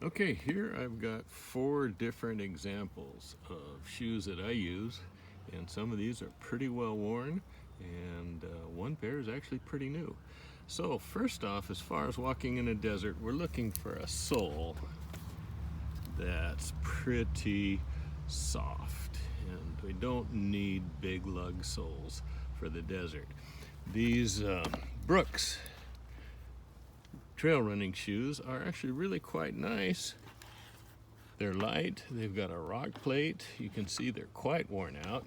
Okay, here I've got 4 different examples of shoes that I use, and some of these are pretty well worn, and one pair is actually pretty new. So first off, as far as walking in a desert, we're looking for a sole that's pretty soft, and we don't need big lug soles for the desert. These Brooks trail running shoes are actually really quite nice. They're light, they've got a rock plate, you can see they're quite worn out.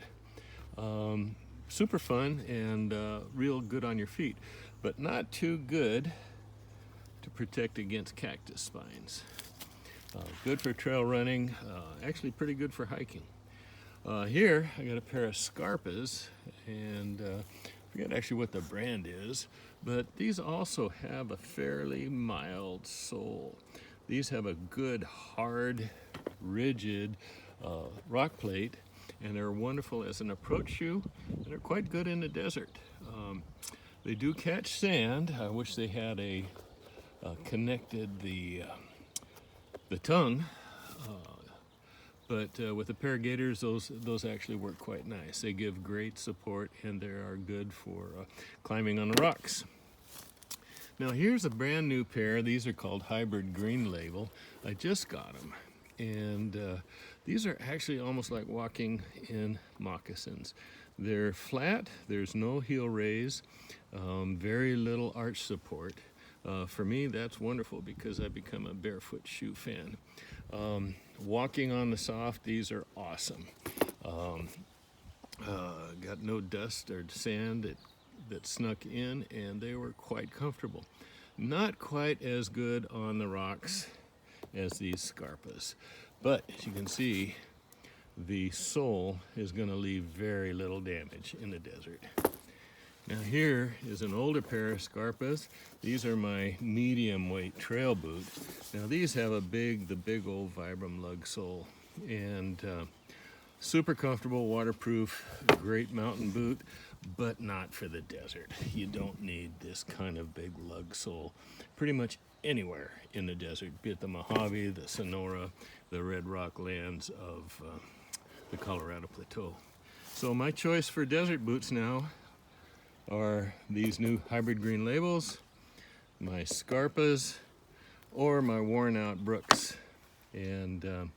Super fun and real good on your feet, but not too good to protect against cactus spines. Good for trail running, actually pretty good for hiking. Here I got a pair of Scarpas, and I forget actually what the brand is, but these also have a fairly mild sole. These have a good, hard, rigid rock plate, and they're wonderful as an approach shoe, and they're quite good in the desert. They do catch sand. I wish they had connected the tongue, but with a pair of gaiters, those actually work quite nice. They give great support, and they are good for climbing on the rocks. Now here's a brand new pair. These are called Hybrid Green Label. I just got them, and these are actually almost like walking in moccasins. They're flat, there's no heel raise, very little arch support. For me, that's wonderful because I've become a barefoot shoe fan. Walking on the soft, these are awesome. Got no dust or sand that snuck in, and they were quite comfortable. Not quite as good on the rocks as these Scarpas, but as you can see, the sole is going to leave very little damage in the desert. Now here is an older pair of Scarpas. These are my medium weight trail boot. Now these have the big old Vibram lug sole, and super comfortable, waterproof, great mountain boot, but not for the desert. You don't need this kind of big lug sole pretty much anywhere in the desert, be it the Mojave, the Sonora, the Red Rock lands of the Colorado Plateau. So my choice for desert boots now are these new Hybrid Green Labels, my Scarpas, or my worn out Brooks. And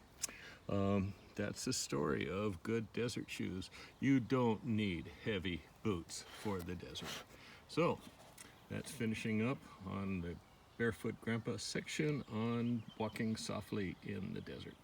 that's the story of good desert shoes. You don't need heavy boots for the desert. So that's finishing up on the Barefoot Grandpa section on walking softly in the desert.